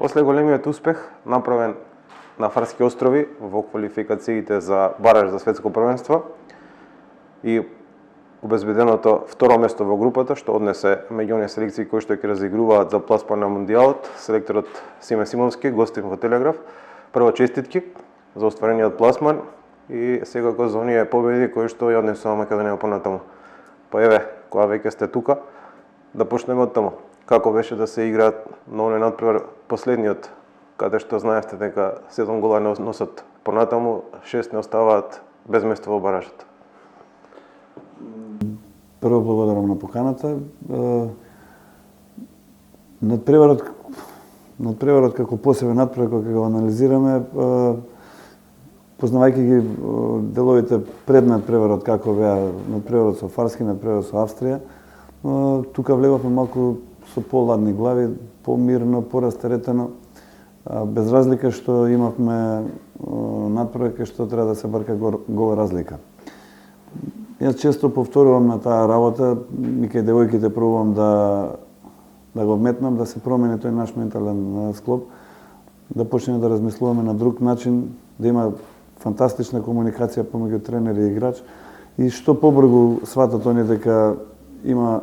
После големиот успех направен на Фарски острови во квалификациите за бараж за светско првенство и обезбеденото второ место во групата, што однесе меѓу оние селекции кои што ќе разигруваат за пласман на мундијалот, селекторот Симе Симонски, гостин во Телеграф. Прво честитки за остварениот пласман и секако за оние победи кои што ја однесува Македонија понатаму. Па еве, кога веќе сте тука, да почнеме од таму. Како беше да се играат на оној надпревар последниот, каде што знаевте дека 7 гола не носат понатаму, 6 не оставаат без место во баражот? Прво благодарам на поканата. Надпреварот како посебен надпревар кога го анализираме, познавајќи ги деловите пред надпреварот како беа надпреварот со Фарски, надпреварот со Австрија, тука влеговме малку со поладни глави, помирно, порастеретено, без разлика што имавме надпревар кај што треба да се барка гола разлика. Јас често повторувам на таа работа и кај девојките пробувам да го метнам, да се промени тој наш ментален склоп, да почнеме да размислуваме на друг начин, да има фантастична комуникација помеѓу тренер и играч и што побрзо сватат они дека има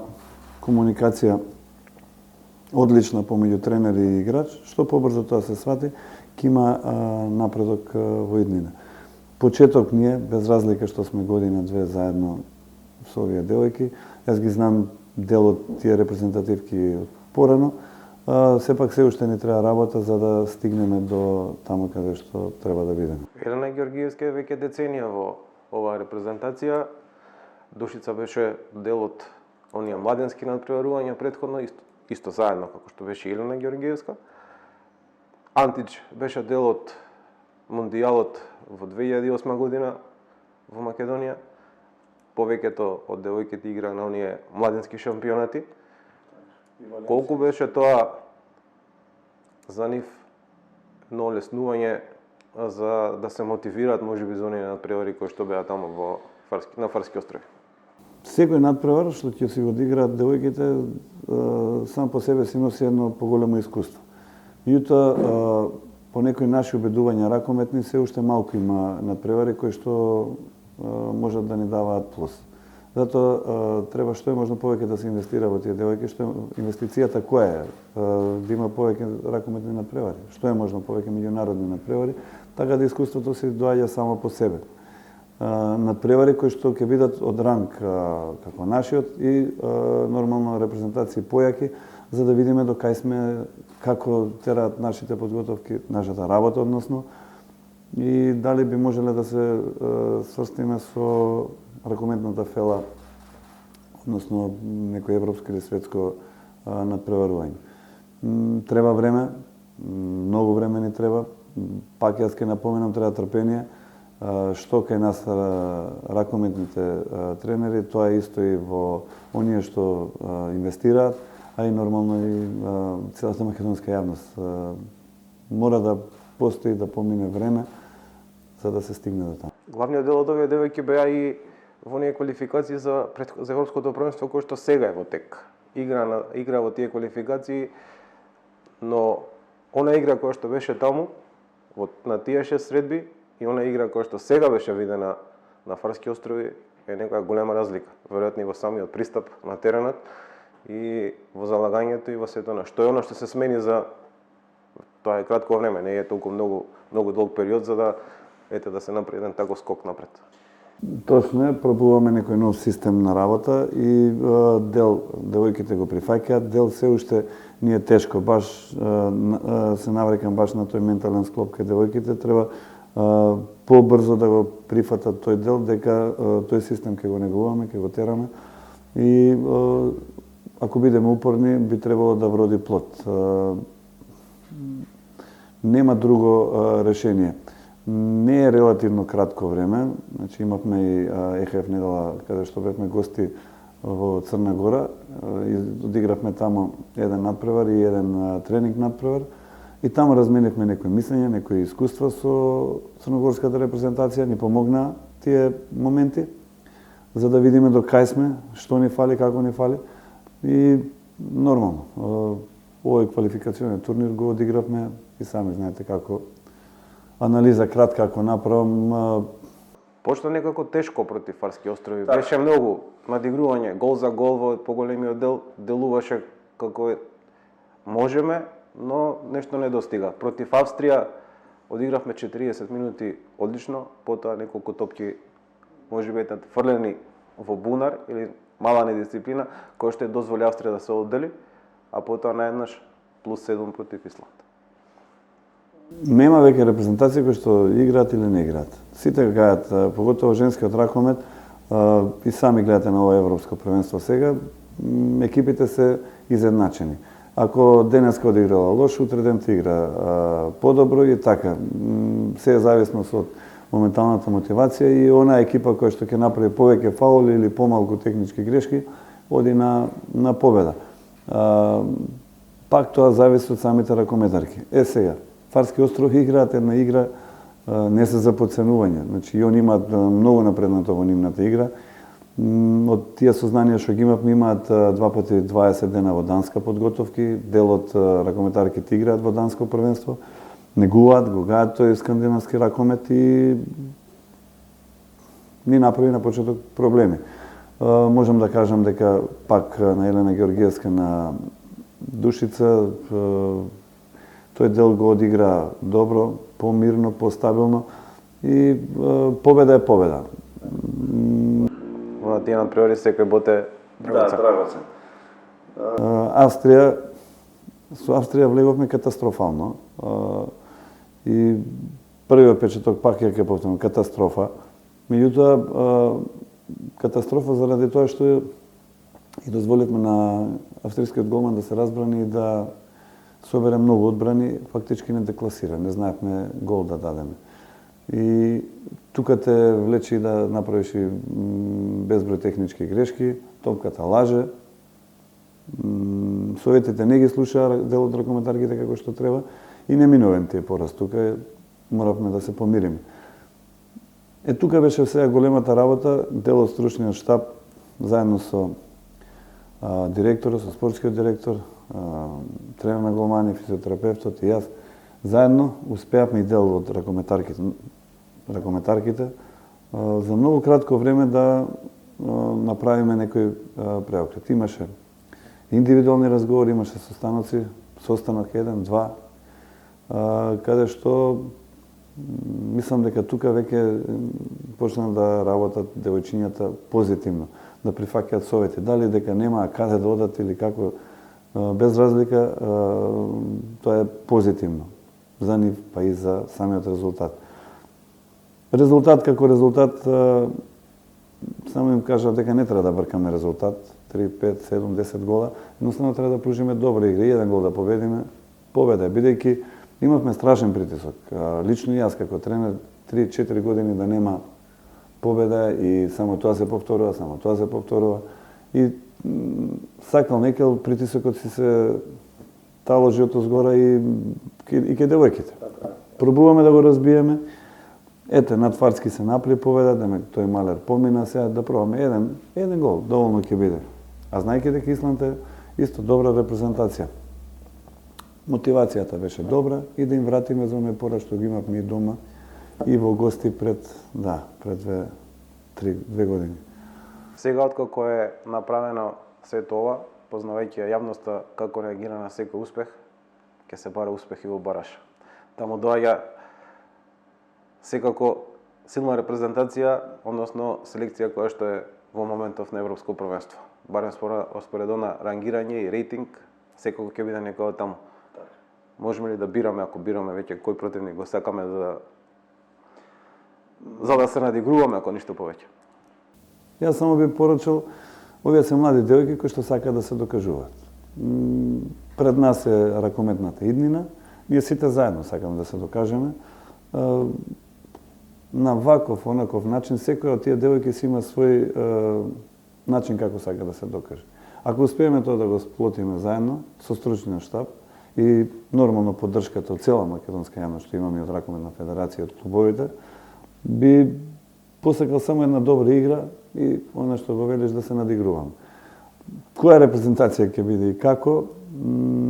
комуникација одлична помеѓу тренер и играч, што побрзо тоа се свати, ќе има напредок во иднина. Почеток ние, без разлика што сме година-две заедно со овие девојки, јас ги знам дел од тие репрезентативки порано, сепак се уште ни треба работа за да стигнеме до таму каде што треба да бидеме. Елена Ѓоргиевска е веќе деценија во оваа репрезентација. Душица беше дел од оние младенски надпреварувања претходно, исто заедно како што беше Елена Ѓоргиевска. Антич беше дел од мундијалот во 2008 година во Македонија. Повеќето од девојките игра на оние младенски шампионати. Колку беше тоа за нив едно олеснување за да се мотивираат можеби за оние надпревари кои што беа таму на Фарски острови? Секој надпревар што ќе си го одиграат девојките сам по себе си носи едно поголемо искуство. Меѓутоа, по некои наши убедувања ракометни, се уште малку има надпревари кои што можат да ни даваат плюс. Затоа треба што е можно повеќе да се инвестира во тие девојки, што инвестицијата која е? Да има повеќе ракометни надпревари, што е можно повеќе меѓународни надпревари, така да искуството се доаѓа само по себе. Надпревари кои што ќе бидат од ранг како нашиот и нормално репрезентации појаки, за да видиме до кај сме, како тераат нашите подготовки, нашата работа односно, и дали би можеле да се сврстиме со ракометната фела, односно некој европско или светско надпреварување. Треба време, многу време ни треба, пак јас ќе напоменам, треба трпение, што кај нас ракометните тренери, тоа е исто и во оние што инвестираат, а и нормално и целата македонска јавност. Мора да постои, да помине време, за да се стигне до таму. Главниот дел од овие девојки беа и во оние квалификации за европското првенство кој што сега е во тек. Игра во тие квалификации, но она игра која што беше таму, на тие 6 средби, и она игра која што сега беше видена на Фарски острови, е некоја голема разлика. Веројатно и во самиот пристап на теренот, и во залагањето и во сето на што е она што се смени за тоа е кратко време, не е толку многу долг период за да се направи еден таков скок напред. Точно е, пробуваме некој нов систем на работа и дел девојките го прифаќаат, дел се уште ни е тешко, баш се наврекам баш на тој ментален склоп кај девојките, треба побрзо да го прифатат тој дел, дека тој систем ќе го негуваме, ќе го тераме и ако бидеме упорни, би требало да вроди плод. Нема друго решение. Не е релативно кратко време, значи имавме и ЕХФ недела каде што бевме гости во Црна Гора и одигравме таму еден надпревар и еден тренинг надпревар и таму разменивме некои мислења, некои искуства со црногорската репрезентација, ни помогна тие моменти за да видиме до кај сме, што ни фали, како ни фали и нормално. овој квалификационен турнир го одигравме и сами знаете како анализа кратка ако направам. Почна некако тешко против Фарски острови. Беше многу надигрување, гол за гол во поголемиот дел, делуваше како можеме, но нешто не достига. Против Австрија одигравме 40 минути одлично, потоа неколку топки можеби фрлени во бунар или мала недисциплина, која што дозволи Австрија да се оддели, а потоа наеднаш плюс 7 против Исланд. Нема веќе репрезентации кои што играат или не играат. Сите кажат, поготово женскиот ракомет, и сами гледате на ова европско првенство сега, екипите се изедначени. Ако денеска одиграла лош, утре ден ти игра подобро и така. Се е зависност од моменталната мотивација и она екипа која што ќе направи повеќе фаули или помалку технички грешки, оди на победа. Пак тоа зависи од самите ракометарки. Сега, Фарски остров играат една игра, не се за подценување. Значи, и они имаат многу напреднато во нивната игра. Од тие сознанија што ги имаат 2 пати 20 дена во данска подготовки, дел од ракометарките играат во данско првенство, негуваат, го гаат тој скандинавски ракомет и ни направи на почеток проблеми. Можам да кажам дека пак на Елена Георгиевска на Душица, тој дел го одигра добро, помирно, постабилно и победа е победа. Во тие надпревари секој боте драгоцен. Драгоцен. Австрија, со Австрија влеговме катастрофално. И првиот печаток пак ќе повторам, катастрофа. Меѓутоа, катастрофа заради тоа што и дозволивме на австријскиот голман да се разбрани и да собере многу одбрани, фактички не декласира, не знаевме гол да дадеме. И тука те влече и да направиш и безброј технички грешки, топката лаже, советите не ги слушаа дел од ракометарките како што треба и неминовен тие пораз. Тука моравме да се помириме. Тука беше сега големата работа, дел од стручниот штаб, заедно со директорот, со спортскиот директор, тренер на голмани, физиотерапевтот и јас, заедно успеавме и дел од ракометарките за многу кратко време да направиме некој преокрет. Имаше индивидуални разговори, имаше состаноци, состанок 1, 2, каде што мислам дека тука веќе почнаа да работат девојчињата позитивно, да прифаќаат совети, дали дека нема каде да одат или како, без разлика, тоа е позитивно за нив, па и за самиот резултат. Резултат како резултат, само им кажав дека не треба да бркаме резултат, 3, 5, 7, 10 гола, едноставно треба да пружиме добра игра, еден гол да победиме, победа, бидејќи имавме страшен притисок. Лично јас како тренер 3-4 години да нема победа и само тоа се повторува, и сакал некел притисокот си се таложи од озгора и ке девојките. Пробуваме да го разбиеме. Ете, над Фарски се напли победа, демек тој малер помина, сега да пробаме еден гол, доволно ќе биде. А знајќи дека Исланд е исто добра репрезентација. Мотивацијата беше добра и да им вратиме за оној пораз што ги имавме и дома и во гости пред 2 години. Сега откако е направено сето ова, познавајќи јавноста како реагира на секој успех, ќе се бара успех и во Бараш. Таму доаѓа секако силна репрезентација, односно селекција која што е во моментов на Европско првенство. Барем според на рангирање и рейтинг, секако ќе биде некој таму. Можеме ли да бираме, ако бираме веќе кој противник го сакаме за да се надигруваме, ако ништо повеќе? Јас само би порачал, овие се млади девојки кои што сакаат да се докажуваат. Пред нас е ракометната иднина, ние сите заедно сакаме да се докажеме. На ваков, онаков начин, секоја од тие девојки си има свој начин како сака да се докаже. Ако успееме тоа да го сплотиме заедно, со стручниот штаб и нормално поддршката од цела македонска јавност што имаме од Ракометна федерација од клубовите, би посакал само една добра игра и она што го велиш да се надигрувам. Која репрезентација ќе биде и како,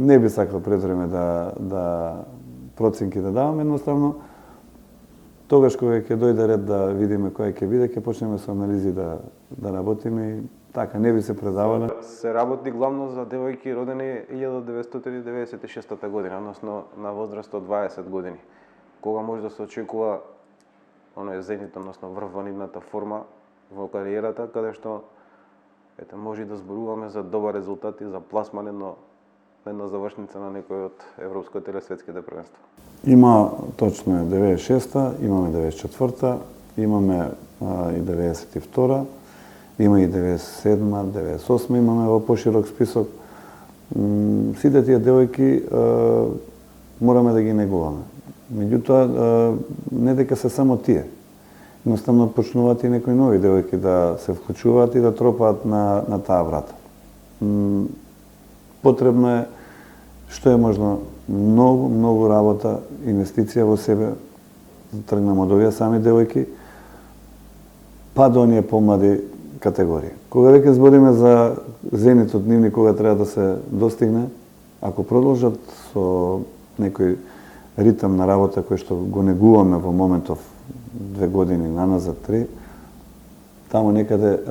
не би сакал пред време да проценки да давам, едноставно тогаш кога ќе дојде ред да видиме кој ќе биде, ќе почнеме со анализи да работиме и така не би се предавале. Се работи главно за девојки родени 1996 година, односно на возраст од 20 години. Кога може да се очекува оној зенит, односно врв во нивната форма во кариерата, каде што може да зборуваме за добар резултат и за пласмане на една завршница на некој од европското или светските првенства. Има точно 96-та, имаме 94-та, имаме и 92-та, има и 97-та, 98-та имаме во поширок список. Сите тие девојки мораме да ги негуваме. Меѓутоа, не дека се само тие. Едноставно почнуваат и некои нови девојки да се вклучуваат и да тропаат на таа врата. Потребно е што е можно многу работа, инвестиција во себе, тргнам од овие сами девојки, па до оние помлади категории. Кога веќе збориме за зенитот нивни кога треба да се достигне, ако продолжат со некој ритам на работа кој што го негуваме во моментов 2 години наназад, 3, таму некаде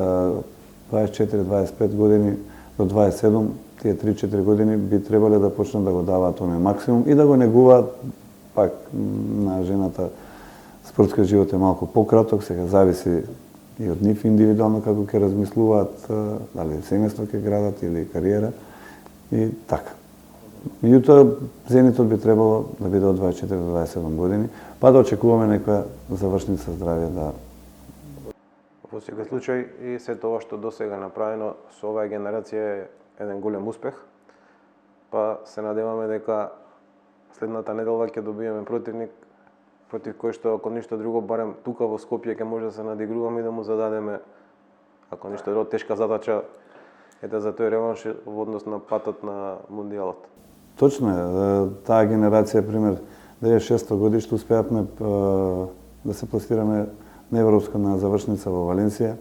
24-25 години до 27, тие 3-4 години би требале да почнат да го даваат оној максимум и да го негуваат. Пак на жената спортскиот живот е малку пократок, сега зависи и од нив индивидуално како ќе размислуваат, дали семејство ќе градат или кариера и така. Меѓутоа, зенитот би требало да биде од 24 до 27 години, па да очекуваме некоја завршница здравје да... Во секој случај и се тоа што досега направено со оваа генерација е еден голем успех, па се надеваме дека следната недела ќе добиеме противник против кој што, ако ништо друго, барем тука во Скопје ќе може да се надигруваме и да му зададеме, ако ништо друго, тешка задача за тој реванш во однос на патот на Мундијалот. Точно е, таа генерација, пример, 96 годиште успеавме да се пласираме на европска на завршница во Валенсија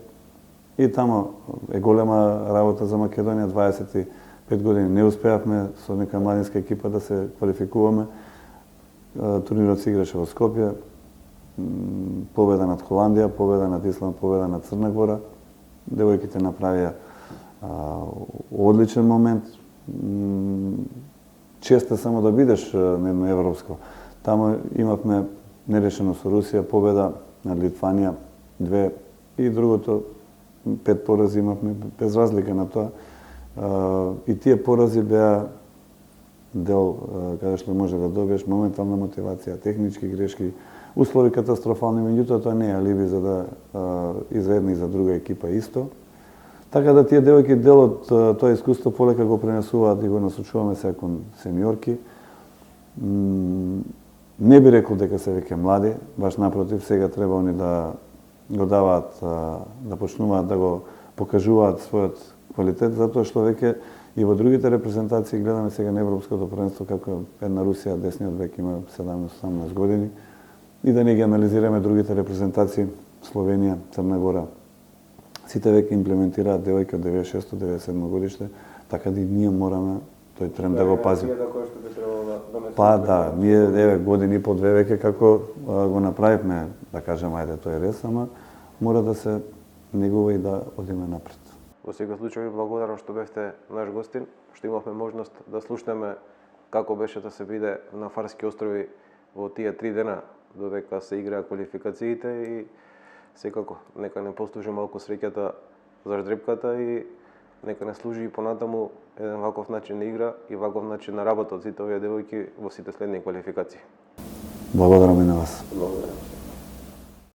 и тамо е голема работа за Македонија, 25 години не успеавме со нека младинска екипа да се квалификуваме. Турнирот се играше во Скопје, победа над Холандија, победа над Исланд, победа над Црна Гора. Девојките направија одличен момент. Чест е само да бидеш на едно европско. Тамо имавме нерешено со Русија, победа над Литванија, 2 и другото 5 порази имавме без разлика на тоа. И тие порази беа дел каде што може да добиеш моментална мотивација, технички грешки, услови катастрофални, меѓутоа тоа не е алиби за да и за една и за друга екипа исто. Така да тие девојки дел од тоа искуство полека го пренесуваат и го насочуваме се кон сениорки. Не би рекол дека се веќе млади, баш напротив, сега треба они да го даваат, да почнуваат да го покажуваат својот квалитет, затоа што веќе и во другите репрезентации гледаме сега на Европското првенство како една Русија, десниот век има 17-18 години, и да не ги анализираме другите репрезентации, Словенија, Црна Гора, сите веќе имплементираат девојки од 96-97 годиште, така да и ние мораме тој тренд да го пазиме. Па да, ние еве години по 2 веќе како го направивме, да кажем, ајде тој рез, ама мора да се негува и да одиме напред. Во секој случај благодарам што бевте наш гостин, што имавме можност да слушнеме како беше да се биде на Фарски острови во тие 3 дена додека се играа квалификациите и секако нека не послужи малку среќата за ждрепката и нека не служи и понатаму еден ваков начин на игра и ваков начин на работа од сите овие девојки во сите следни квалификации. Благодарам и на вас. Благодарам.